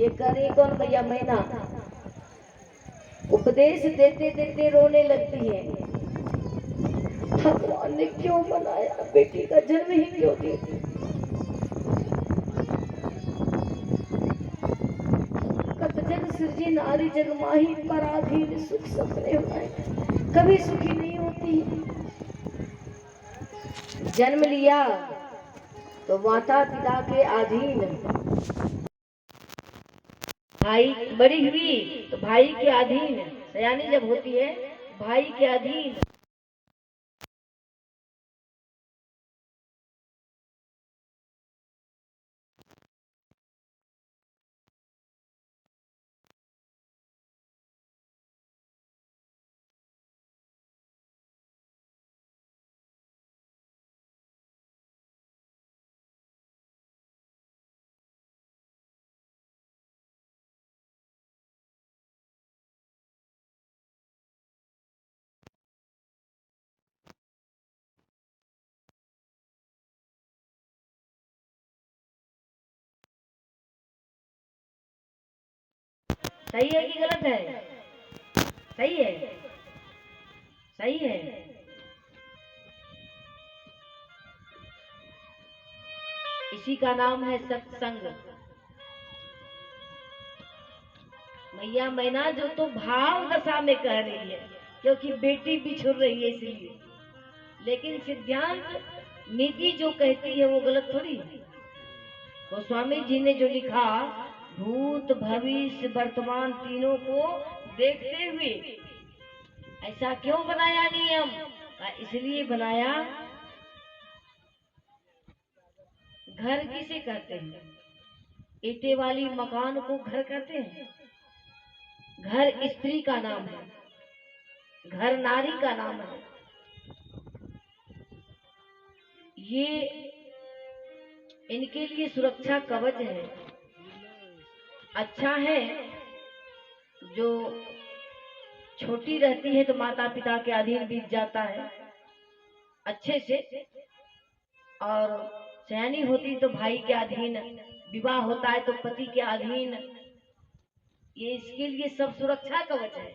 ये करे कौन भैया? मैना उपदेश देते देते रोने लगती है। भगवान ने क्यों बनाया, बेटी का जन्म ही क्यों दिया? कत जग सृजी नारी जग माही, पराधीन सुख सपने हुए, कभी सुखी नहीं होती। जन्म लिया तो माता पिता के अधीन, भाई बड़ी हुई तो भाई के अधीन, सयानी जब होती है भाई के अधीन। सही है कि गलत है? सही है, सही है। इसी का नाम है सत्संग। मैया मैना जो तो भाव दशा में कह रही है, क्योंकि बेटी बिछुड़ रही है इसलिए। लेकिन सिद्धांत नीति जो कहती है वो गलत थोड़ी है। गोस्वामी जी ने जो लिखा, भूत भविष्य वर्तमान तीनों को देखते हुए ऐसा क्यों बनाया नियम? इसलिए बनाया, घर किसे कहते हैं? ईंटे वाली मकान को घर कहते हैं? घर स्त्री का नाम है, घर नारी का नाम है। ये इनके लिए सुरक्षा कवच है। अच्छा है जो छोटी रहती है तो माता पिता के अधीन बीत जाता है अच्छे से, और सयानी होती तो भाई के अधीन, विवाह होता है तो पति के अधीन। ये इसके लिए सब सुरक्षा कवच है,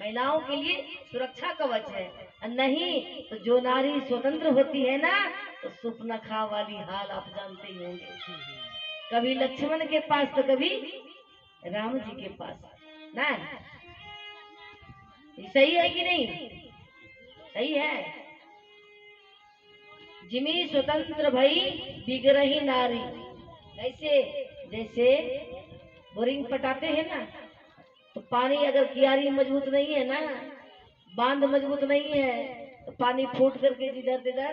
महिलाओं के लिए सुरक्षा कवच है। नहीं तो जो नारी स्वतंत्र होती है ना, तो सुपनखा वाली हाल आप जानते ही होंगे। कभी लक्ष्मण के पास तो कभी राम जी के पास ना। सही है कि नहीं? सही है। जिमी स्वतंत्र भई बिगरही नारी। कैसे? जैसे बोरिंग पटाते हैं ना, तो पानी अगर कियारी मजबूत नहीं है ना, बांध मजबूत नहीं है, तो पानी फूट करके जिधर तिधर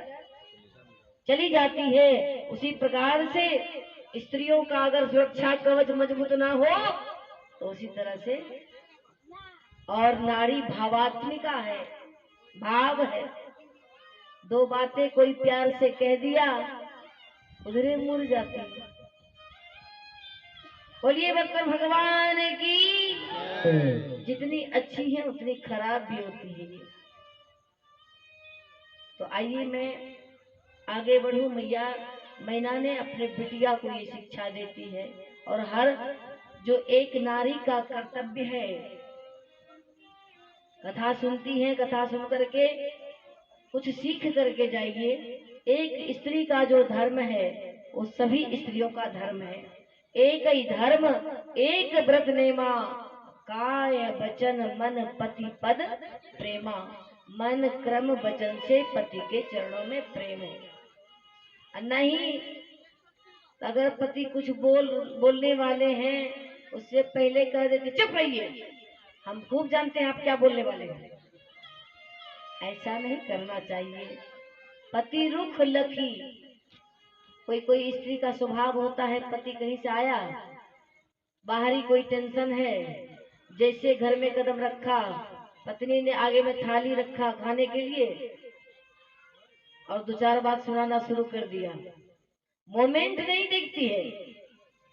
चली जाती है। उसी प्रकार से स्त्रियों का अगर सुरक्षा कवच मजबूत ना हो तो उसी तरह से। और नारी भावात्मिका है, भाव है। दो बातें कोई प्यार से कह दिया, उधरे मुड़ जाती है। बोलिए भक्त भगवान की। जितनी अच्छी है उतनी खराब भी होती है। तो आइए मैं आगे बढ़ूं। मैना ने अपने बिटिया को ये शिक्षा देती है, और हर जो एक नारी का कर्तव्य है। कथा सुनती है, कथा सुन करके कुछ सीख करके जाइए। एक स्त्री का जो धर्म है वो सभी स्त्रियों का धर्म है। एक ही धर्म एक व्रत नेमा, काय वचन मन पति पद प्रेमा। मन क्रम वचन से पति के चरणों में प्रेम है। नहीं अगर पति कुछ बोलने वाले हैं, उससे पहले कह देते चुप रहिए, हम खूब जानते हैं आप क्या बोलने वाले हैं। ऐसा नहीं करना चाहिए। पति रुख लखी। कोई कोई स्त्री का स्वभाव होता है, पति कहीं से आया, बाहरी कोई टेंशन है, जैसे घर में कदम रखा, पत्नी ने आगे में थाली रखा खाने के लिए, और दो चार बात सुनाना शुरू कर दिया। मोमेंट नहीं देखती है।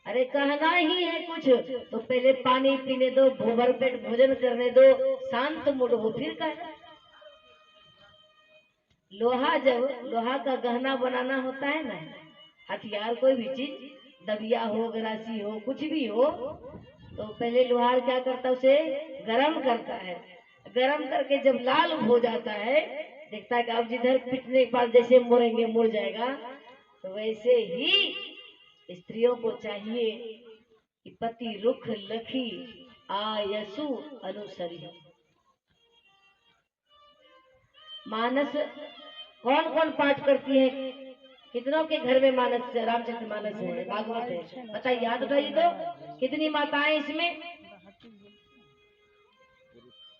अरे कहना ही है कुछ तो पहले पानी पीने दो, भर पेट भोजन करने दो, शांत मूड हो फिर कह। लोहा, जब लोहा का गहना बनाना होता है ना, हथियार कोई भी चीज दबिया हो, गरासी हो, कुछ भी हो, तो पहले लोहार क्या करता है, उसे गरम करता है। गरम करके जब लाल हो जाता है, देखता है कि अब जिधर पिटने के बाद जैसे मुड़ेंगे मुड़ जाएगा, तो वैसे ही स्त्रियों को चाहिए कि पति रुख लखी आयसु अनुसरी। मानस कौन कौन पाठ करती है? कितनों के घर में मानस, रामचरित मानस है, भागवत है? बताइए, हाथ उठाइए तो कितनी माताएं इसमें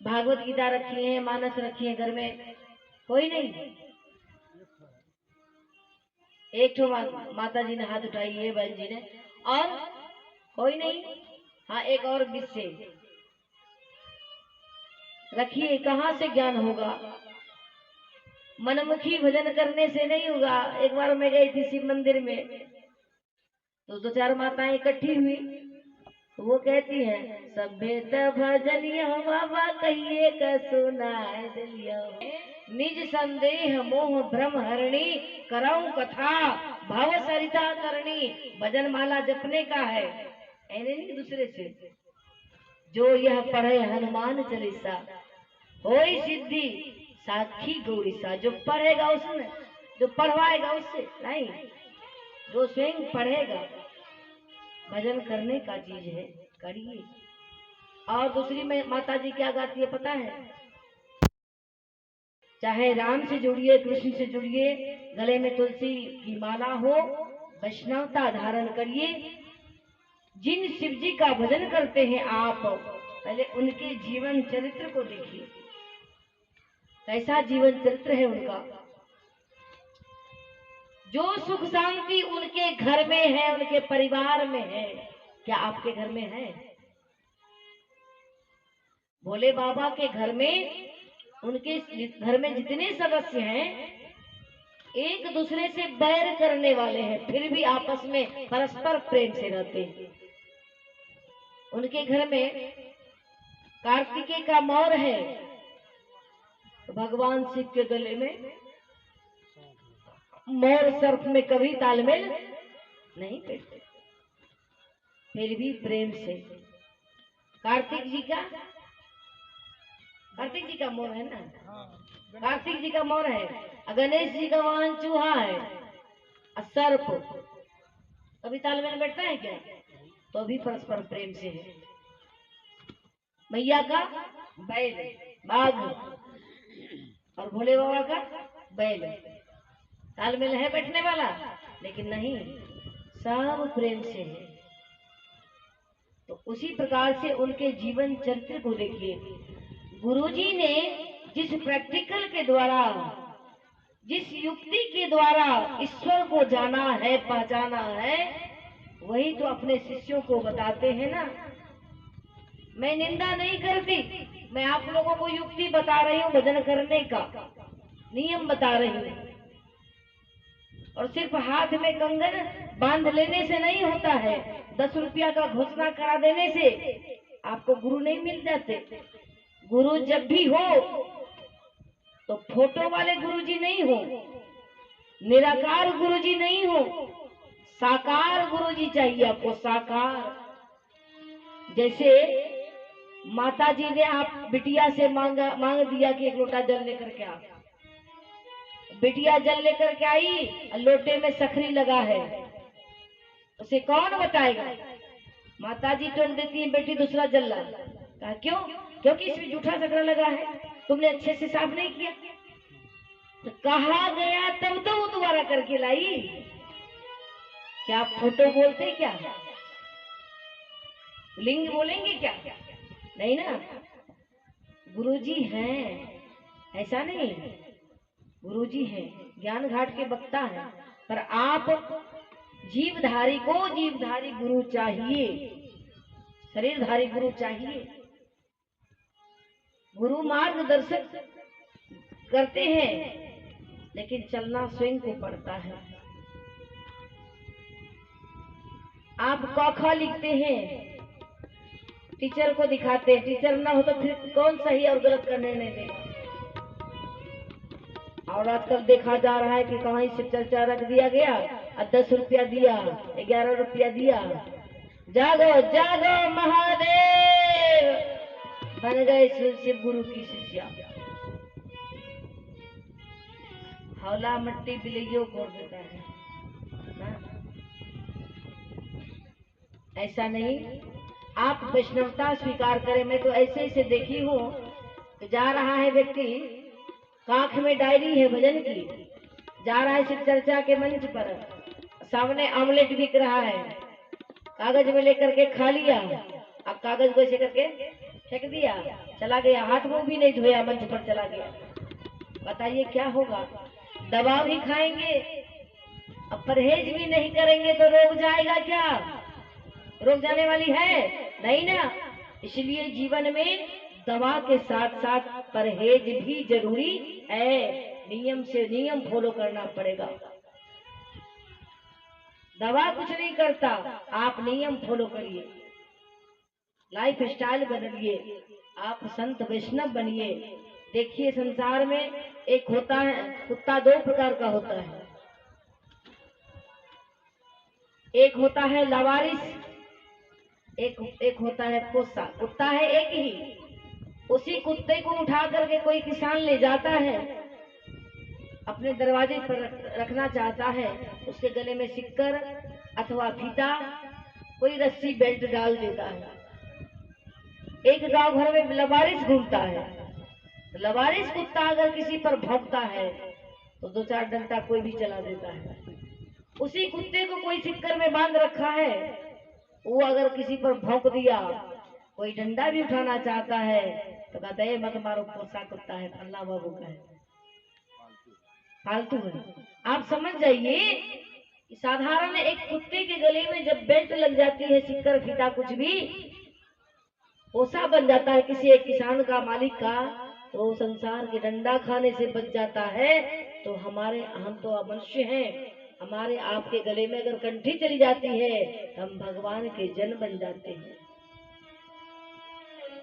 भागवत गीता रखी है, मानस रखी है घर में? कोई नहीं। एक तो माता जी ने हाथ उठाई है, बहन जी ने, और कोई नहीं। हाँ, एक और बीच से रखिए। कहाँ से ज्ञान होगा? मनमुखी भजन करने से नहीं होगा। एक बार मैं गई थी शिव मंदिर में, तो 2-4 माताएं इकट्ठी हुई, तो वो कहती हैं, सभ्य भजनिया बाबा कहिए का सुनाए दिलिया, निज संदेह मोह भ्रम हरणी, कराऊं कथा भव सरिता करणी। भजन माला जपने का है, ऐने नहीं दूसरे से। जो यह पढ़े हनुमान चालीसा, होई सिद्धि साखी गौरीसा। जो पढ़ेगा उसमें, जो पढ़वाएगा उससे नहीं, जो स्वयं पढ़ेगा। भजन करने का चीज है, करिए। और दूसरी में माता जी क्या गाती है पता है? चाहे राम से जुड़िए, कृष्ण से जुड़िए, गले में तुलसी की माला हो, वैष्णवता धारण करिए। जिन शिव जी का भजन करते हैं आप, पहले उनके जीवन चरित्र को देखिए, कैसा जीवन चरित्र है उनका। जो सुख शांति उनके घर में है, उनके परिवार में है, क्या आपके घर में है? भोले बाबा के घर में, उनके घर में जितने सदस्य हैं, एक दूसरे से बैर करने वाले हैं, फिर भी आपस में परस्पर प्रेम से रहते हैं। उनके घर में कार्तिकेय का मौर है, तो भगवान शिव के गले में मोर सर्प में कभी तालमेल नहीं बैठते, फिर भी प्रेम से। कार्तिक जी का मोर है ना, कार्तिक जी का मोर है, गणेश जी का वाहन चूहा है, सर्प कभी तालमेल बैठता है क्या? तो भी परस्पर प्रेम से है। मैया का बैल, बाघ, और भोले बाबा का बैल, तालमेल है बैठने वाला? लेकिन नहीं, सब प्रेम से है। तो उसी प्रकार से उनके जीवन चरित्र को देखिए। गुरुजी ने जिस प्रैक्टिकल के द्वारा, जिस युक्ति के द्वारा ईश्वर को जाना है, पहचाना है, वही तो अपने शिष्यों को बताते हैं ना। मैं निंदा नहीं करती, मैं आप लोगों को युक्ति बता रही हूँ, भजन करने का नियम बता रही हूँ। और सिर्फ हाथ में कंगन बांध लेने से नहीं होता है, 10 रुपया का घोषणा करा देने से आपको गुरु नहीं मिल जाते। गुरु जब भी हो तो फोटो वाले गुरुजी नहीं हो, निराकार गुरुजी नहीं हो, साकार गुरुजी चाहिए आपको, साकार। जैसे माता जी ने आप बिटिया से मांग दिया कि 1 लोटा जल लेकर के आ, बिटिया जल लेकर के आई, लोटे में सखरी लगा है, उसे कौन बताएगा? माता जी टोक देती है, बेटी दूसरा जल ला। कहा क्यों? क्योंकि इसमें जूठा सकरा लगा है, तुमने अच्छे से साफ नहीं किया। तो कहा गया तब तो वो दोबारा करके लाई। क्या आप फोटो बोलते क्या? लिंग बोलेंगे क्या? नहीं ना। गुरुजी हैं, ऐसा नहीं, गुरुजी हैं, ज्ञान घाट के वक्ता हैं, पर आप जीवधारी को जीवधारी गुरु चाहिए, शरीरधारी गुरु चाहिए। गुरु मार्गदर्शक करते हैं, लेकिन चलना स्वयं को पड़ता है। आप क ख लिखते हैं, टीचर को दिखाते हैं, टीचर ना हो तो फिर कौन सही और गलत का निर्णय देगा? और आजकल देखा जा रहा है कि कहीं से चर्चा रख दिया गया और 10 रुपया दिया, 11 रुपया दिया, जागो जागो महादेव, बन गए शिव गुरु की शिष्या। हौला मट्टी बिल्लियों को देता है ना? ऐसा नहीं, आप वैष्णवता स्वीकार करें। मैं तो ऐसे से देखी हूँ कि जा रहा है व्यक्ति, कांख में डायरी है भजन की, जा रहा है शिव चर्चा के मंच पर, सामने ऑमलेट बिक रहा है, कागज में लेकर के खा लिया, अब कागज को ऐसे करके फेंक दिया, चला गया, हाथ मुंह भी नहीं धोया, मंच पर चला गया। बताइए क्या होगा? दवा भी खाएंगे, अब परहेज भी नहीं करेंगे तो रोग जाएगा क्या? रोग जाने वाली है नहीं ना। इसलिए जीवन में दवा के साथ साथ परहेज भी जरूरी है, नियम से नियम फॉलो करना पड़ेगा। दवा कुछ नहीं करता, आप नियम फॉलो करिए, लाइफ स्टाइल बदलिए, आप संत वैष्णव बनिए। देखिए संसार में एक होता है कुत्ता, 2 प्रकार का होता है, एक होता है लावारिस, एक होता है पोसा। कुत्ता है एक ही, उसी कुत्ते को उठा करके कोई किसान ले जाता है, अपने दरवाजे पर रखना चाहता है, उसके गले में सिक्कर अथवा फीता, कोई रस्सी बेल्ट डाल देता है। एक गांव भर में लवारिस घूमता है, लवारिस कुत्ता अगर किसी पर भौंकता है तो 2-4 डंडा कोई भी चला देता है। उसी कुत्ते को कोई सिक्कर में बांध रखा है, वो अगर किसी पर भौंक दिया, कोई डंडा भी उठाना चाहता है तो कहता है मत मारो, पोसा कुत्ता है, फल्ला बाबू का है, फालतू है। आप समझ जाइए, साधारण एक कुत्ते के गले में जब बेल्ट लग जाती है, सिक्कर फीता कुछ भी, पोसा बन जाता है किसी एक किसान का, मालिक का, तो संसार के डंडा खाने से बच जाता है। तो हम तो मनुष्य हैं, हमारे आपके गले में अगर कंठी चली जाती है तो हम भगवान के जन बन जाते हैं।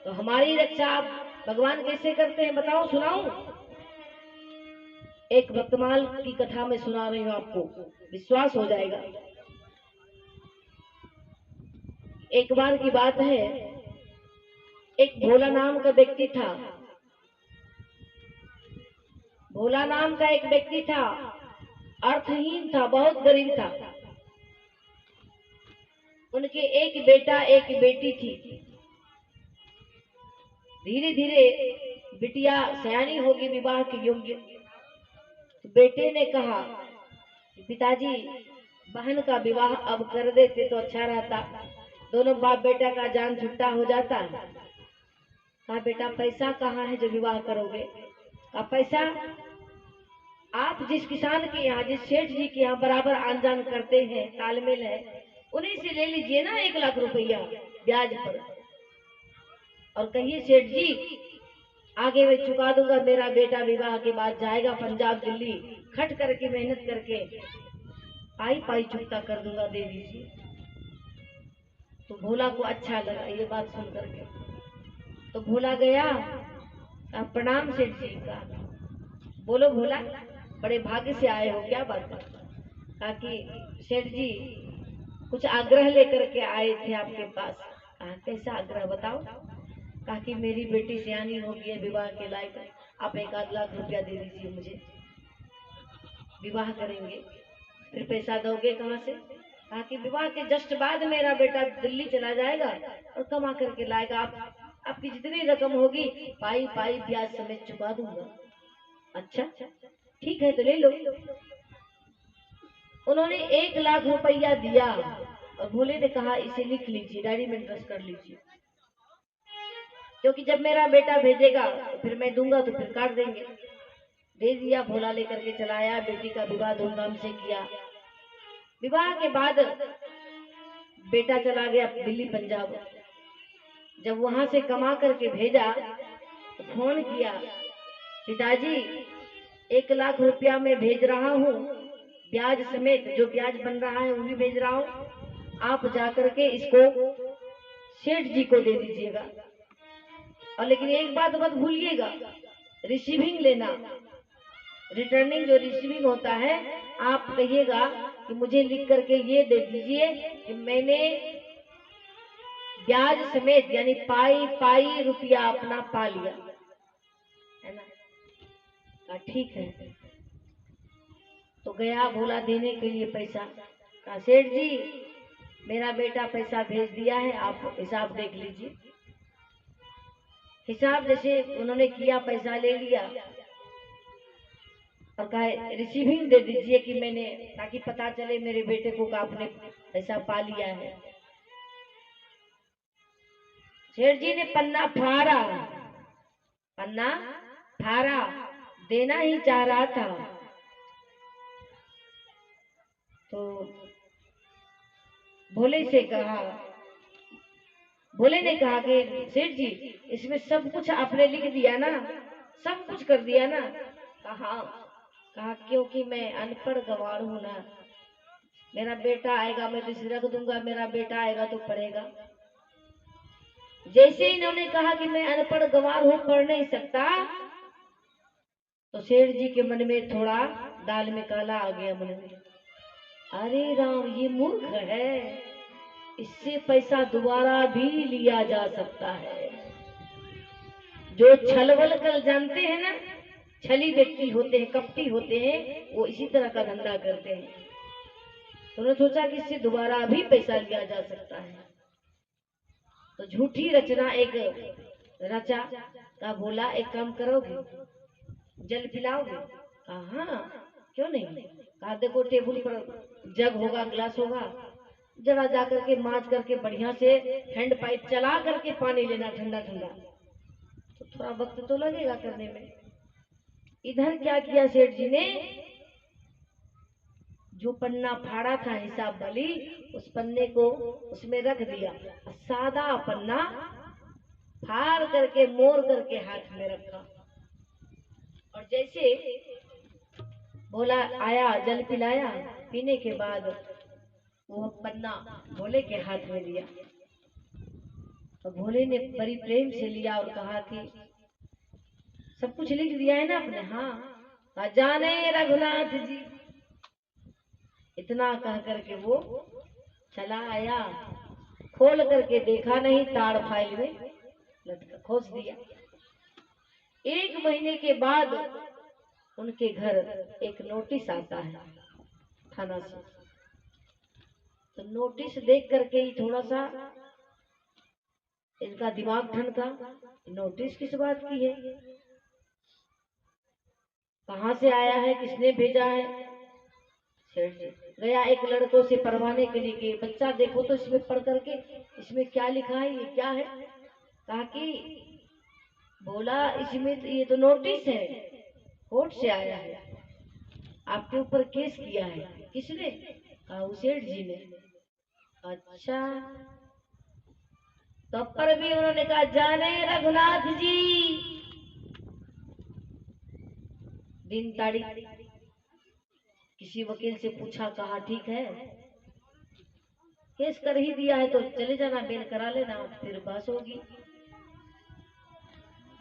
तो हमारी रक्षा आप भगवान कैसे करते हैं बताओ, सुनाऊं? एक भक्तमाल की कथा में सुना रही हूं आपको, विश्वास हो जाएगा। एक बार की बात है, एक भोला नाम का व्यक्ति था, भोला नाम का एक व्यक्ति था, अर्थहीन था, बहुत गरीब था। उनके एक बेटा एक बेटी थी। धीरे धीरे बिटिया सयानी होगी, विवाह के योग्य। तो बेटे ने कहा कि पिताजी बहन का विवाह अब कर देते तो अच्छा रहता, दोनों बाप बेटा का जान छुट्टा हो जाता। कहा बेटा पैसा कहाँ है जो विवाह करोगे? कहा पैसा आप जिस किसान के यहाँ, जिस सेठ जी के यहाँ बराबर आन जान करते हैं, तालमेल है, उन्हीं से ले लीजिए ना 1 लाख रुपया ब्याज पर, और कहिए सेठ जी आगे मैं चुका दूंगा, मेरा बेटा विवाह के बाद जाएगा पंजाब दिल्ली, खट करके मेहनत करके पाई पाई चुकता कर दूंगा, दे दीजिए। तो भोला को अच्छा लगा ये बात सुन करके, तो भोला गया, प्रणाम सेठ जी का। बोलो भोला, बड़े भाग्य से आए हो, क्या बात है? कहा कि सेठ जी कुछ आग्रह लेकर के आए थे आपके पास। कहा कैसा आग्रह बताओ? कहा कि मेरी बेटी सियानी हो गई है, विवाह के लायक, आप 1 लाख रुपया दे दीजिए मुझे, विवाह करेंगे। फिर पैसा दोगे कहाँ से? कहा कि विवाह के जस्ट बाद मेरा बेटा दिल्ली चला जाएगा और कमा करके लाएगा, आपकी जितनी रकम होगी पाई पाई ब्याज समेत चुका दूंगा। अच्छा ठीक है तो ले लो। उन्होंने 1 लाख रुपया दिया और भोले ने कहा इसे लिख लीजिए, डायरी में एंट्री कर लीजिए, क्योंकि जब मेरा बेटा भेजेगा तो फिर मैं दूंगा तो फिर काट देंगे। दे दिया, भोला लेकर के चला आया, बेटी का विवाह धूमधाम से किया। विवाह के बाद बेटा चला गया दिल्ली पंजाब। जब वहां से कमा करके भेजा तो फोन किया, पिताजी 1 लाख रुपया मैं भेज रहा हूँ, ब्याज समेत, जो ब्याज बन रहा है वो भी भेज रहा हूँ, आप जाकर के इसको सेठ जी को दे दीजिएगा, और लेकिन एक बात मत भूलिएगा, रिसीविंग लेना, रिटर्निंग जो रिसीविंग होता है, आप कहिएगा कि मुझे लिख करके ये दे दीजिए कि मैंने ब्याज समेत यानी पाई पाई रुपया अपना पा लिया, है ना। ठीक है। तो गया भोला देने के लिए पैसा। कहा सेठ जी मेरा बेटा पैसा भेज दिया है, आप हिसाब देख लीजिए। हिसाब जैसे उन्होंने किया, पैसा ले लिया और कहा रिसीविंग दे दीजिए कि मैंने, ताकि पता चले मेरे बेटे को आपने पैसा पा लिया है। सेठ जी ने पन्ना फाड़ा, पन्ना फाड़ा, देना ही चाह रहा था। तो भोले से कहा, भोले ने कहा कि सेठ जी इसमें सब कुछ आपने लिख दिया ना, सब कुछ कर दिया ना। कहा क्योंकि मैं अनपढ़ गवार हूं ना, मेरा बेटा आएगा मैं तो इसे रख दूंगा, मेरा बेटा आएगा तो पढ़ेगा। जैसे इन्होंने कहा कि मैं अनपढ़ गवार हूं, पढ़ नहीं सकता, तो सेठ जी के मन में थोड़ा दाल में काला आ गया मन में। अरे राम ये मूर्ख है, इससे पैसा दोबारा भी लिया जा सकता है। जो छलवल कर जानते हैं ना, छली व्यक्ति होते हैं, कपटी होते हैं, वो इसी तरह का धंधा करते हैं। तो उन्होंने सोचा कि इससे दोबारा भी पैसा लिया जा सकता है। तो झूठी रचना एक रचा। का बोला एक काम करोगे, जल पिलाओगे? कहा हाँ क्यों नहीं। कहा देखो टेबल पर जग होगा, गिलास होगा, जरा जा करके मांज करके बढ़िया से हैंड पाइप चला करके पानी लेना ठंडा ठंडा, तो थोड़ा वक्त तो लगेगा करने में। इधर क्या किया सेठ जी ने, जो पन्ना फाड़ा था हिसाब वाली, उस पन्ने को उसमें रख दिया, सादा पन्ना फाड़ करके मोड़ करके हाथ में रखा। और जैसे भोला आया, जल पिलाया, पीने के बाद वो पन्ना भोले के हाथ में दिया। तो भोले ने बड़ी प्रेम से लिया और कहा कि सब कुछ लिख दिया है ना आपने? हाँ। जाने रघुनाथ जी, इतना कह करके वो चला आया। खोल करके देखा नहीं, ताड़ फाइल में लटका, खोस दिया। 1 महीने के बाद उनके घर एक नोटिस आता है थाना से। तो नोटिस देख करके ही थोड़ा सा इनका दिमाग ठनका, नोटिस किस बात की है, कहां से आया है, किसने भेजा है। सेठ जी गया एक लड़कों से पढ़वाने के लिए कि बच्चा देखो तो इसमें पढ़ करके इसमें क्या लिखा है, ये क्या है। कहा कि बोला इसमें तो ये तो नोटिस है, कोर्ट से आया है, आपके ऊपर केस किया है। किसने? कहा सेठ जी ने। अच्छा, तब पर भी उन्होंने कहा जाने रघुनाथ जी, दिन तारीख किसी वकील से पूछा, कहा ठीक है केस कर ही दिया है तो चले जाना, बेल करा लेना, फिर बहस होगी।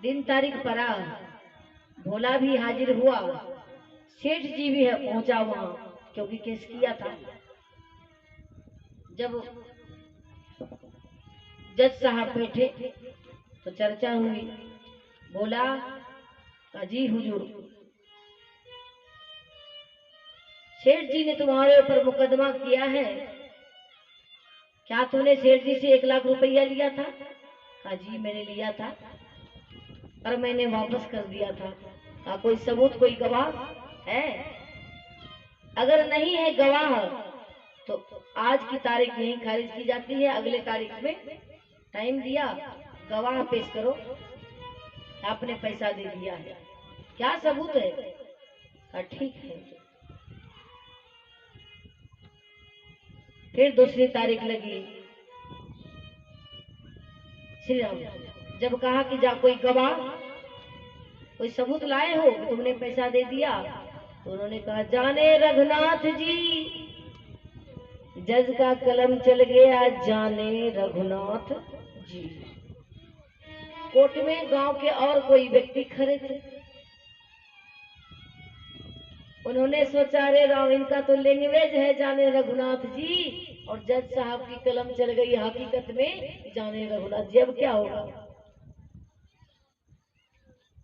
दिन तारीख पड़ा, भोला भी हाजिर हुआ, सेठ जी भी है पहुंचा वहां, क्योंकि केस किया था। जब जज साहब बैठे तो चर्चा हुई। बोला जी हुजूर, सेठ जी ने तुम्हारे ऊपर मुकदमा किया है, क्या तूने सेठ जी से 1 लाख रुपया लिया था? कहा जी मैंने लिया था, पर मैंने वापस कर दिया था। कहा कोई सबूत, कोई गवाह है? अगर नहीं है गवाह तो आज की तारीख यहीं खारिज की जाती है, अगले तारीख में टाइम दिया, गवाह पेश करो, आपने पैसा दे दिया है, क्या सबूत है? कहा ठीक है। फिर दूसरी तारीख लगी, श्री राम, जब कहा कि जा कोई गवाह, कोई सबूत लाए हो कि तुमने पैसा दे दिया, तो उन्होंने कहा जाने रघुनाथ जी, जज का कलम चल गया, जाने रघुनाथ जी। कोर्ट में गांव के और कोई व्यक्ति खड़े थे। उन्होंने सोचा अरे राम इनका तो लैंग्वेज है जाने रघुनाथ जी, और जज साहब की कलम चल गई हकीकत में जाने रघुनाथ जी। अब क्या होगा?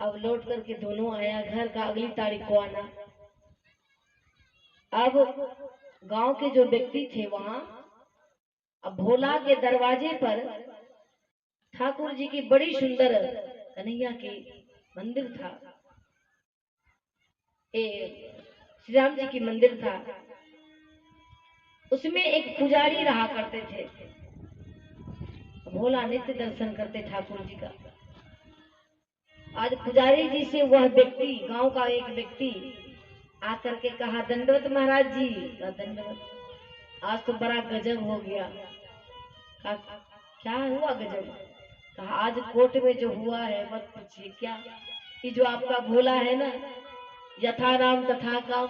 अब लौट करके दोनों आया घर का, अगली तारीख को आना। अब गांव के जो व्यक्ति थे वहां, अब भोला के दरवाजे पर ठाकुर जी की बड़ी सुंदर कन्हैया की मंदिर था, श्री राम जी की मंदिर था, उसमें एक पुजारी रहा करते थे। भोला नित्य दर्शन करते ठाकुर जी का। आज पुजारी जी से वह व्यक्ति, गांव का एक व्यक्ति आकर के कहा, दंडवत महाराज जी। का दंडवत। आज तो बड़ा गजब हो गया। कहा क्या हुआ गजब? कहा आज कोर्ट में जो हुआ है मत पूछिए। क्या? ये जो आपका भोला है ना, यथा नाम तथा काम,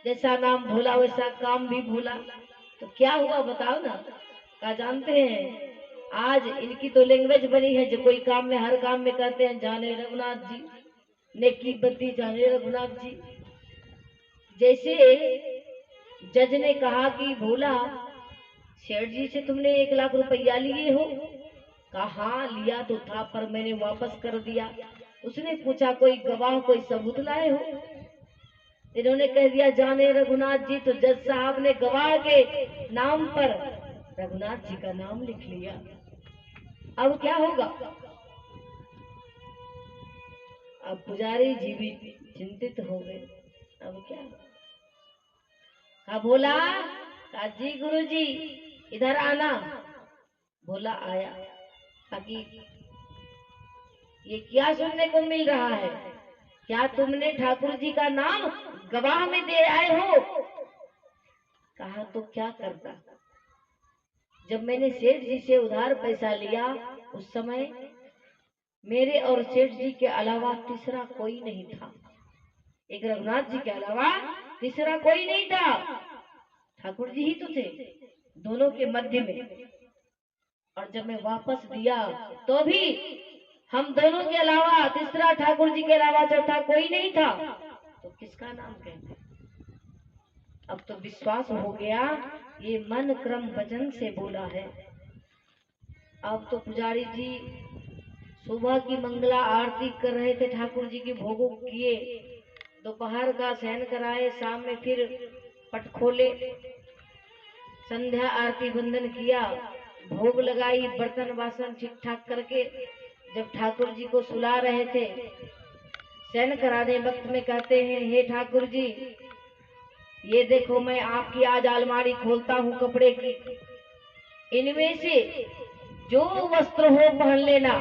जैसा नाम भोला वैसा काम भी भोला। तो क्या हुआ बताओ ना। क्या जानते हैं, आज इनकी तो लैंग्वेज बनी है, जो कोई काम में हर काम में कहते हैं जाने रघुनाथ जी, नेकी बद्दी जाने रघुनाथ जी। जैसे जज ने कहा कि भोला सेठ जी से तुमने 1 लाख रुपया लिए हो? कहा हाँ लिया तो था, पर मैंने वापस कर दिया। उसने पूछा कोई गवाह कोई सबूत लाए हो? इन्होंने कह दिया जाने रघुनाथ जी। तो जज साहब ने गवाह के नाम पर रघुनाथ जी का नाम लिख लिया। अब क्या होगा? अब पुजारी जी भी चिंतित हो गए। अब क्या? कहा भोला, कहा जी गुरु जी इधर आना। भोला आया। ताकि ये क्या सुनने को मिल रहा है? क्या तुमने ठाकुर जी का नाम गवाह में दे आए हो? कहा तो क्या करता, जब मैंने सेठ जी से उधार पैसा लिया उस समय मेरे और सेठ जी के अलावा तीसरा कोई नहीं था। एक रघुनाथ जी के अलावा तीसरा कोई नहीं था, ठाकुर जी ही तो थे दोनों के मध्य में। और जब मैं वापस दिया तो भी हम दोनों के अलावा तीसरा ठाकुर जी के अलावा चौथा कोई नहीं था, तो किसका नाम कहते? अब तो विश्वास हो गया ये मन क्रम वचन से बोला है। अब तो पुजारी जी सुबह की मंगला आरती कर रहे थे, ठाकुर जी की भोगों किए, दोपहर का शयन कराए, शाम में फिर पट खोले, संध्या आरती बंदन किया, भोग लगाई, बर्तन बासन ठीक ठाक करके जब ठाकुर जी को सुला रहे थे, शयन कराने वक्त में कहते हैं हे ठाकुर जी ये देखो मैं आपकी आज अलमारी खोलता हूँ कपड़े की, इनमें से जो वस्त्र हो पहन लेना,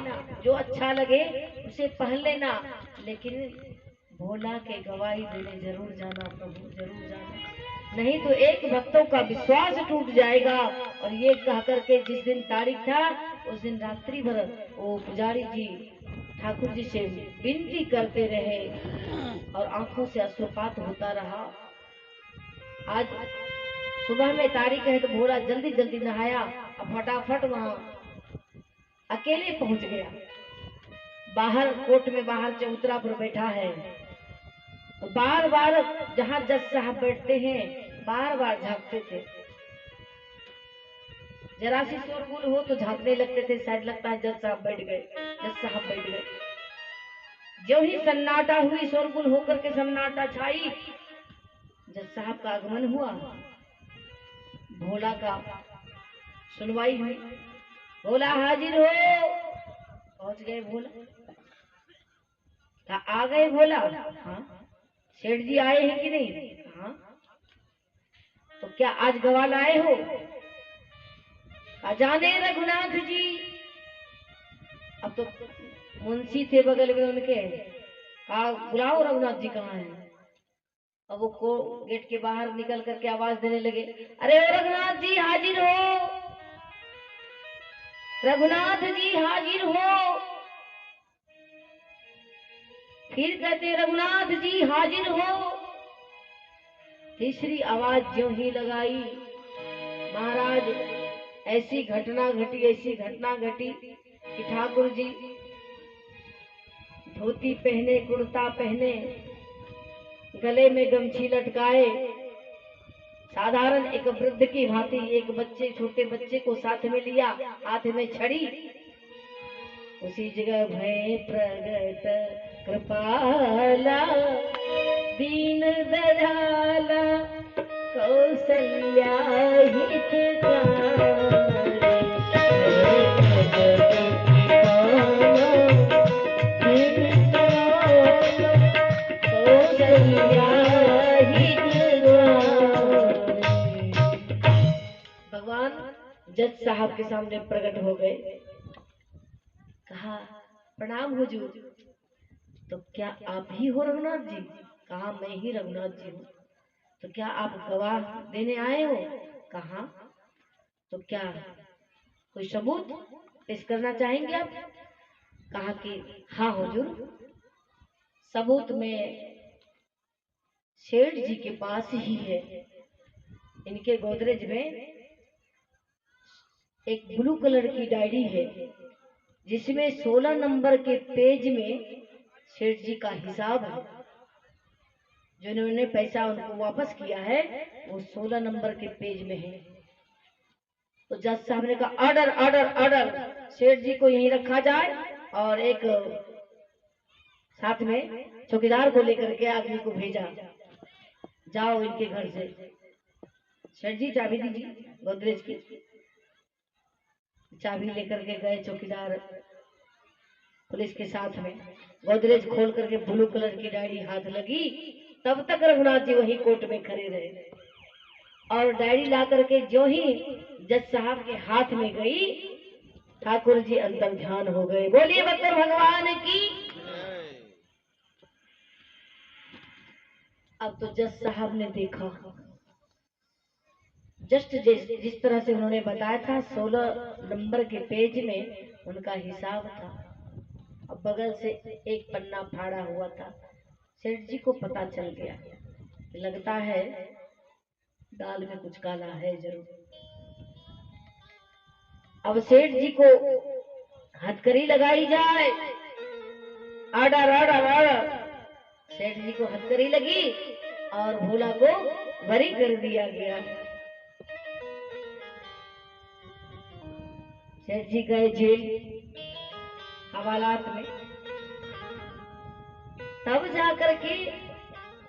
जो अच्छा लगे उसे पहन लेना, लेकिन भोला के गवाही देने जरूर जाना प्रभु, जरूर जाना, नहीं तो एक भक्तों का विश्वास टूट जाएगा। और ये कह करके जिस दिन तारीख था उस दिन रात्रि भर वो पुजारी जी ठाकुर जी से विनती करते रहे और आंखों से अश्रुपात होता रहा। आज सुबह में तारीख है तो भोला जल्दी जल्दी नहाया और फटाफट वहां अकेले पहुंच गया। बाहर कोर्ट में बाहर चौतरा पर बैठा है, बार बार जहां जज साहब बैठते हैं बार बार झांकते थे, जरा सी शोरगुल हो तो झांकने लगते थे, शायद लगता है जज साहब बैठ गए, जज साहब बैठ गए। जो ही सन्नाटा हुई, शोरगुल होकर के सन्नाटा छाई, जज साहब का आगमन हुआ, भोला का सुनवाई हुई, भोला हाजिर हो। पहुंच गए भोला। आ गए भोला? हाँ। सेठ जी आए हैं कि नहीं? हाँ। तो क्या आज गवाह लाए हो? जाने रघुनाथ जी। अब तो मुंशी थे बगल में उनके, कहा बुलाओ रघुनाथ जी कहाँ हैं। अब वो को गेट के बाहर निकल करके आवाज देने लगे, अरे रघुनाथ जी हाजिर हो, रघुनाथ जी हाजिर हो। फिर कहते रघुनाथ जी हाजिर हो। तीसरी आवाज ज्यों ही लगाई, महाराज ऐसी घटना घटी, ऐसी घटना घटी कि ठाकुर जी धोती पहने, कुर्ता पहने, गले में गमछी लटकाए, साधारण एक वृद्ध की भांति एक बच्चे, छोटे बच्चे को साथ में लिया, हाथ में छड़ी। उसी जगह भय प्रगट कृपाला, दीन दयाला, कौशल्या भगवान जज साहब के सामने प्रकट हो गए। कहा, प्रणाम हुजूर। तो क्या आप ही हो रघुनाथ जी? कहा, मैं ही रघुनाथ जी हूँ। तो क्या आप गवाह देने आए हो? कहा, तो क्या कोई सबूत पेश करना चाहेंगे आप? कहा कि हाँ हुजूर, सबूत में सेठ जी के पास ही है। इनके गोदरेज में एक ब्लू कलर की डायरी है, जिसमें 16 नंबर के पेज में सेठ जी का हिसाब है। जिन्होंने पैसा उनको वापस किया है वो 16 नंबर के पेज में है। तो जज साहब ने कहा, ऑर्डर ऑर्डर ऑर्डर, सेठ जी को यहीं रखा जाए और एक साथ में चौकीदार को लेकर के आदमी को भेजा, जाओ इनके घर से। सेठ जी चाबी दीजिए गोदरेज की। चाबी लेकर के गए चौकीदार पुलिस के साथ में। गोदरेज खोल करके ब्लू कलर की डायरी हाथ लगी, तब तक रघुनाथ जी वही कोर्ट में खड़े रहे। और डायरी ला करके जो ही जज साहब के हाथ में गई, ठाकुर जी अंतर ध्यान हो गए। बोलिए बकर भगवान की। अब तो जज साहब ने देखा, जस्ट जिस तरह से उन्होंने बताया था, 16 नंबर के पेज में उनका हिसाब था। अब बगल से एक पन्ना फाड़ा हुआ था। सेठ जी को पता चल गया, लगता है दाल में कुछ काला है जरूर। अब सेठ जी को हथकड़ी लगाई जाए, आर्डर आर्डर आर्डर। सेठ जी को हथकड़ी लगी और भोला को बरी कर दिया गया। सेठ जी गए जेल हवालात में। तब जाकर के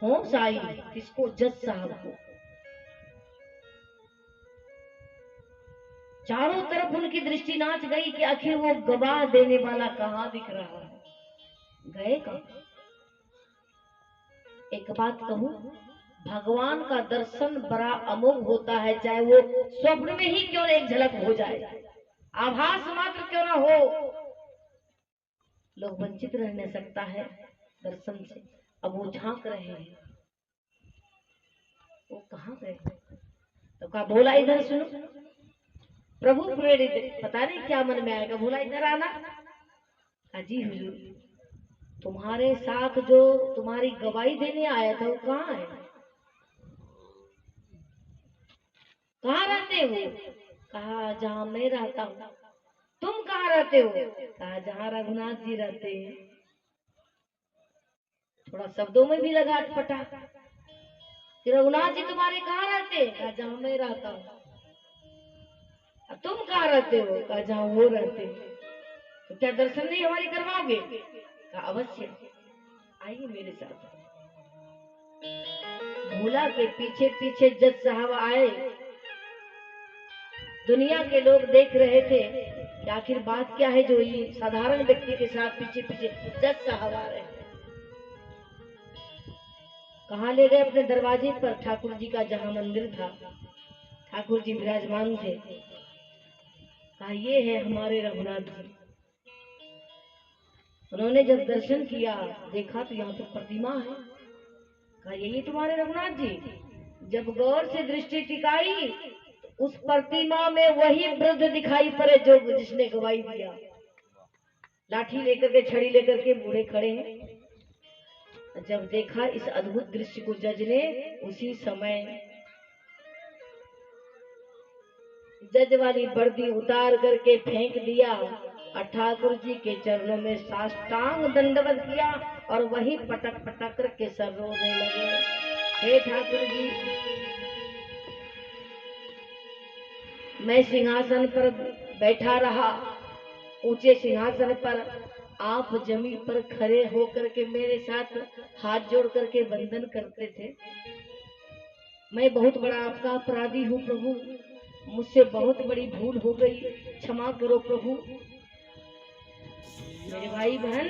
होश आई किसको? जज साहब को। चारों तरफ उनकी दृष्टि नाच गई कि आखिर वो गवाह देने वाला कहाँ दिख रहा है, गए कहाँ? एक बात कहूं, भगवान का दर्शन बड़ा अमोघ होता है, चाहे वो स्वप्न में ही क्यों एक झलक हो जाए, आभास मात्र क्यों ना हो। लोग वंचित रह नहीं सकता है दर्शन से। अब वो झांक रहे हैं, वो कहाँ गए? तो कहा, भोला इधर सुनो। प्रभु प्रेरित, पता नहीं क्या मन में आएगा, भोला इधर आना। कहा, जी हुजूर, तुम्हारे साथ जो तुम्हारी गवाही देने आया था वो कहाँ है? कहाँ रहते हो? कहा, जहाँ मैं रहता हूँ। तुम कहाँ रहते हो? कहा, जहाँ रघुनाथ जी रहते हैं। थोड़ा शब्दों में भी लगा अटपटा कि रघुनाथ जी तुम्हारे कहाँ रहते हैं? कहा, जहाँ मैं रहता हूँ। तुम कहाँ रहते हो? कहा, जहाँ वो रहते हैं। तो क्या दर्शन नहीं हमारी करवाओगे? कहा, अवश्य, आइए मेरे साथ। भोला के पीछे पीछे जज साहब आए। दुनिया के लोग देख रहे थे कि आखिर बात क्या है जो ये साधारण व्यक्ति के साथ पीछे पीछे जज साहब आ रहे हैं। कहाँ ले गए? अपने दरवाजे पर ठाकुर जी का जहाँ मंदिर था, ठाकुर जी विराजमान थे। कहा, ये है हमारे रघुनाथ जी। उन्होंने जब दर्शन किया, देखा तो यहाँ तो प्रतिमा है। कहा, यही तुम्हारे रघुनाथ जी? जब गौर से दृष्टि टिकाई, उस प्रतिमा में वही वृद्ध दिखाई पड़े जो जिसने गवाही दिया। लाठी लेकर के, छड़ी लेकर के बूढ़े खड़े हैं। जब देखा इस अद्भुत दृश्य को जज ने, उसी समय जज वाली वर्दी उतार करके फेंक दिया और ठाकुर जी के चरणों में साष्टांग दंडवत किया और वही पटक पटक करके सर रोने लगे। हे ठाकुर जी, मैं सिंहासन पर बैठा रहा, ऊंचे सिंहासन पर, आप जमीन पर खड़े होकर के मेरे साथ हाथ जोड़ करके वंदन करते थे। मैं बहुत बड़ा आपका अपराधी हूँ प्रभु, मुझसे बहुत बड़ी भूल हो गई, क्षमा करो प्रभु। मेरे भाई बहन,